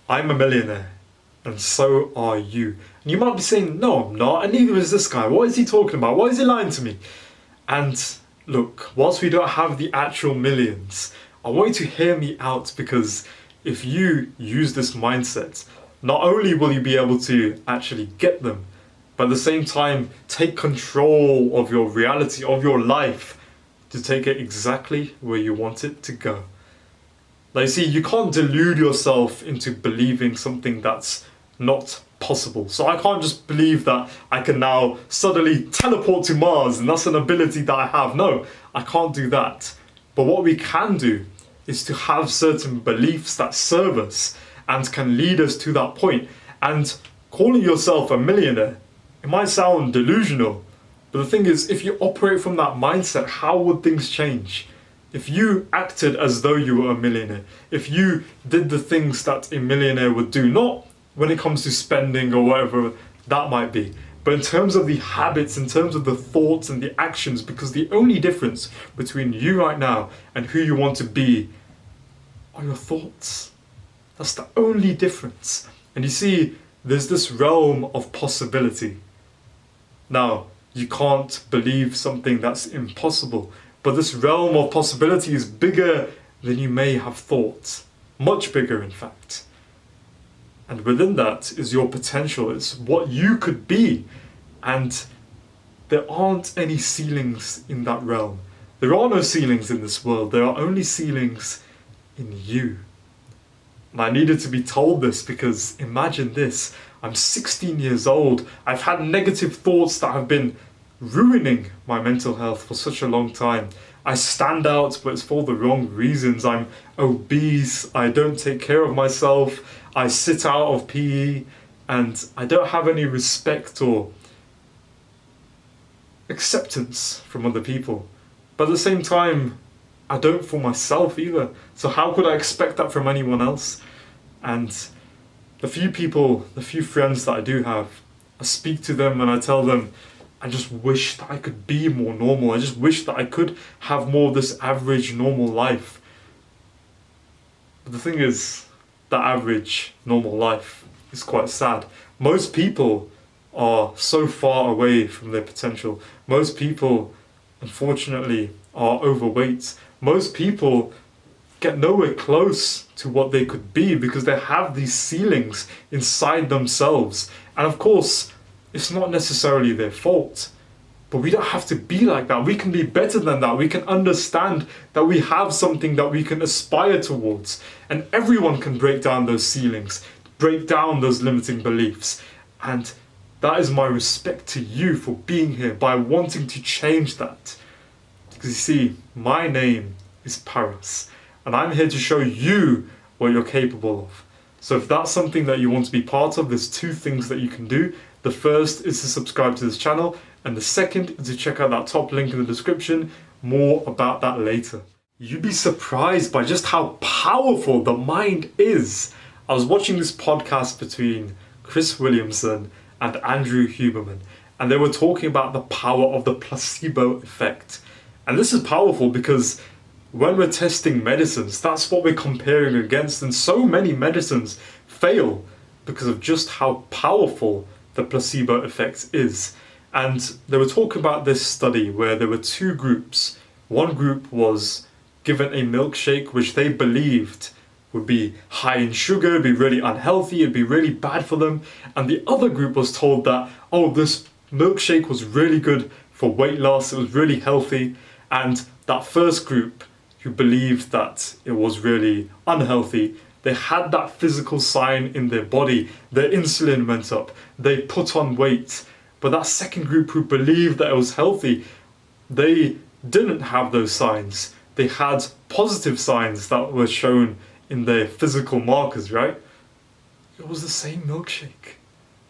I'm a millionaire, and so are you. And you might be saying, no, I'm not, and neither is this guy. What is he talking about? Why is he lying to me? And look, whilst we don't have the actual millions, I want you to hear me out, because if you use this mindset, not only will you be able to actually get them, but at the same time take control of your reality, of your life, to take it exactly where you want it to go. Now you see, you can't delude yourself into believing something that's not possible. So I can't just believe that I can now suddenly teleport to Mars and that's an ability that I have. No, I can't do that. But what we can do is to have certain beliefs that serve us and can lead us to that point. And calling yourself a millionaire, it might sound delusional, but the thing is, if you operate from that mindset, how would things change? If you acted as though you were a millionaire, if you did the things that a millionaire would do, not when it comes to spending or whatever that might be, but in terms of the habits, in terms of the thoughts and the actions, because the only difference between you right now and who you want to be are your thoughts. That's the only difference. And you see, there's this realm of possibility. Now, you can't believe something that's impossible, but this realm of possibility is bigger than you may have thought. Much bigger, in fact. And within that is your potential. It's what you could be. And there aren't any ceilings in that realm. There are no ceilings in this world. There are only ceilings in you. And I needed to be told this, because imagine this. I'm 16 years old. I've had negative thoughts that have been ruining my mental health for such a long time. I stand out, but it's for the wrong reasons. I'm obese. I don't take care of myself. I sit out of PE, and I don't have any respect or acceptance from other people. But at the same time, I don't for myself either. So how could I expect that from anyone else? And the few people, the few friends that I do have, I speak to them and I tell them, I just wish that I could be more normal. I just wish that I could have more of this average, normal life. But the thing is, that average, normal life is quite sad. Most people are so far away from their potential. Most people, unfortunately, are overweight. Most people get nowhere close to what they could be because they have these ceilings inside themselves. And of course, it's not necessarily their fault, but we don't have to be like that. We can be better than that. We can understand that we have something that we can aspire towards, and everyone can break down those ceilings, break down those limiting beliefs. And that is my respect to you for being here, by wanting to change that. Because you see, my name is Paras, and I'm here to show you what you're capable of. So if that's something that you want to be part of, there's two things that you can do. The first is to subscribe to this channel, and the second is to check out that top link in the description. More about that later. You'd be surprised by just how powerful the mind is. I was watching this podcast between Chris Williamson and Andrew Huberman, and they were talking about the power of the placebo effect. And this is powerful because when we're testing medicines, that's what we're comparing against, and so many medicines fail because of just how powerful the placebo effect is. And they were talking about this study where there were two groups. One group was given a milkshake which they believed would be high in sugar, it'd be really unhealthy, it'd be really bad for them. And the other group was told that, oh, this milkshake was really good for weight loss, it was really healthy. And that first group, who believed that it was really unhealthy, they had that physical sign in their body. Their insulin went up, they put on weight. But that second group who believed that it was healthy, they didn't have those signs. They had positive signs that were shown in their physical markers, right? It was the same milkshake.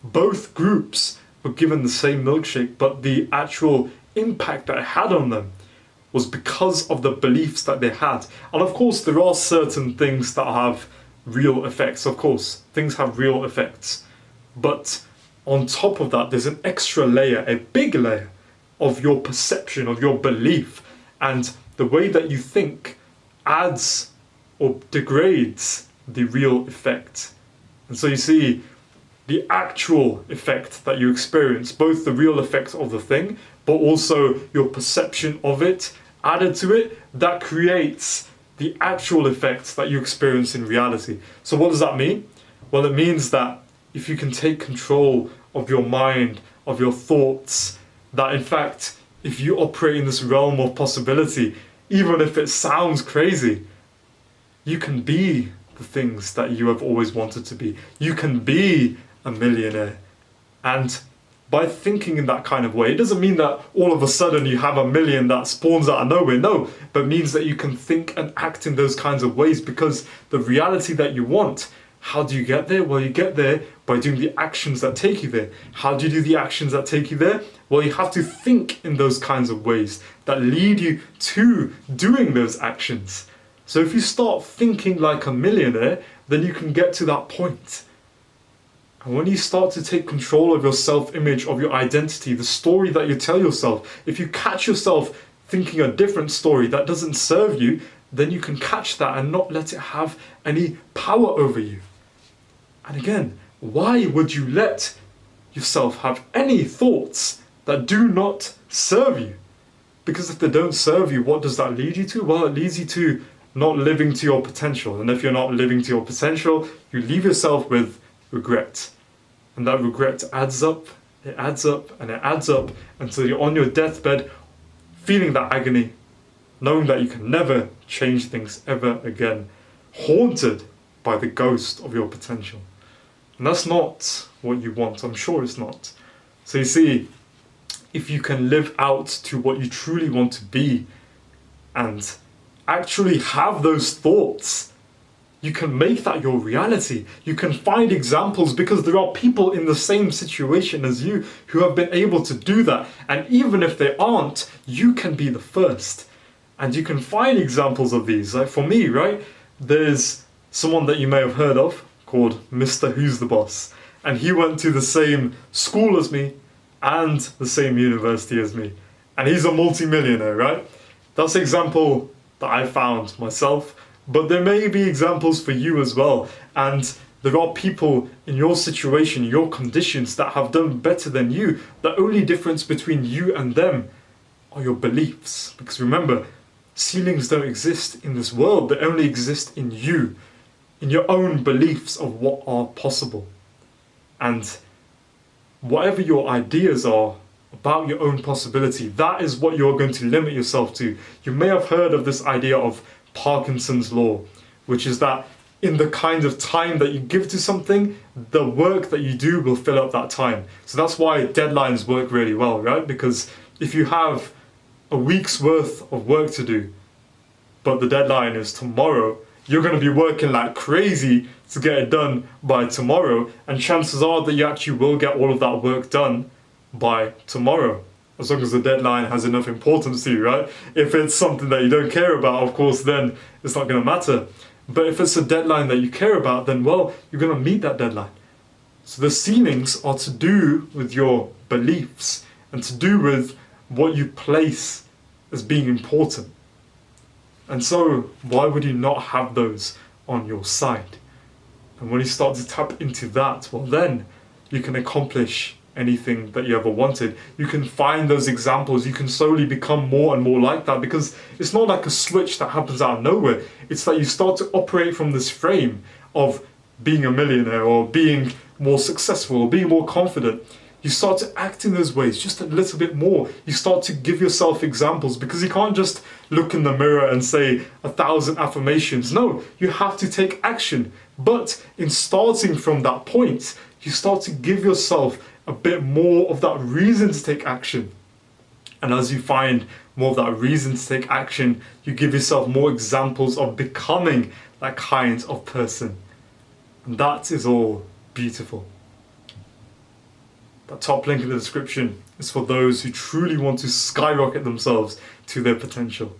Both groups were given the same milkshake, but the actual impact that it had on them was because of the beliefs that they had. And of course, there are certain things that have real effects. Of course, things have real effects. But on top of that, there's an extra layer, a big layer of your perception, of your belief. And the way that you think adds or degrades the real effect. And so you see, the actual effect that you experience, both the real effect of the thing, but also your perception of it, added to it, that creates the actual effect that you experience in reality. So what does that mean? Well, it means that if you can take control of your mind, of your thoughts, that in fact, if you operate in this realm of possibility, even if it sounds crazy, you can be the things that you have always wanted to be. You can be a millionaire. And by thinking in that kind of way, it doesn't mean that all of a sudden you have $1 million that spawns out of nowhere. No, but it means that you can think and act in those kinds of ways, because the reality that you want, how do you get there? Well, you get there by doing the actions that take you there. How do you do the actions that take you there? Well, you have to think in those kinds of ways that lead you to doing those actions. So if you start thinking like a millionaire, then you can get to that point. And when you start to take control of your self-image, of your identity, the story that you tell yourself, if you catch yourself thinking a different story that doesn't serve you, then you can catch that and not let it have any power over you. And again, why would you let yourself have any thoughts that do not serve you? Because if they don't serve you, what does that lead you to? Well, it leads you to not living to your potential. And if you're not living to your potential, you leave yourself with regret. And that regret adds up, it adds up, and it adds up until you're on your deathbed feeling that agony, knowing that you can never change things ever again, haunted by the ghost of your potential. And that's not what you want. I'm sure it's not. So you see, if you can live out to what you truly want to be and actually have those thoughts, you can make that your reality. You can find examples, because there are people in the same situation as you who have been able to do that. And even if they aren't, you can be the first. And you can find examples of these. Like for me, right? There's someone that you may have heard of called Mr. Who's the Boss. And he went to the same school as me and the same university as me. And he's a multi-millionaire, right? That's the example that I found myself. But there may be examples for you as well. And there are people in your situation, your conditions, that have done better than you. The only difference between you and them are your beliefs. Because remember, ceilings don't exist in this world. They only exist in you, in your own beliefs of what are possible. And whatever your ideas are about your own possibility, that is what you're going to limit yourself to. You may have heard of this idea of Parkinson's law, which is that in the kind of time that you give to something, the work that you do will fill up that time. So that's why deadlines work really well, right? Because if you have a week's worth of work to do, but the deadline is tomorrow, you're going to be working like crazy to get it done by tomorrow, and chances are that you actually will get all of that work done by tomorrow, as long as the deadline has enough importance to you, right? If it's something that you don't care about, of course, then it's not going to matter. But if it's a deadline that you care about, then, well, you're going to meet that deadline. So the ceilings are to do with your beliefs and to do with what you place as being important. And so why would you not have those on your side? And when you start to tap into that, well, then you can accomplish anything that you ever wanted. You can find those examples. You can slowly become more and more like that, because it's not like a switch that happens out of nowhere. It's that you start to operate from this frame of being a millionaire or being more successful or being more confident. You start to act in those ways just a little bit more. You start to give yourself examples, because you can't just look in the mirror and say 1,000 affirmations. No, you have to take action. But in starting from that point, you start to give yourself a bit more of that reason to take action. And as you find more of that reason to take action, you give yourself more examples of becoming that kind of person. And that is all beautiful. That top link in the description is for those who truly want to skyrocket themselves to their potential.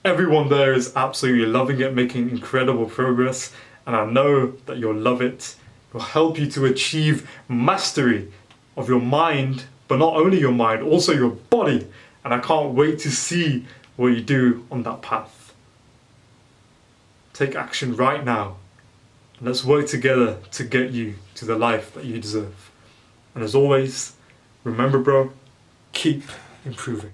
Everyone there is absolutely loving it, making incredible progress, and I know that you'll love it. It will help you to achieve mastery of your mind, but not only your mind, also your body. And I can't wait to see what you do on that path. Take action right now And let's work together to get you to the life that you deserve. And as always, remember bro, keep improving.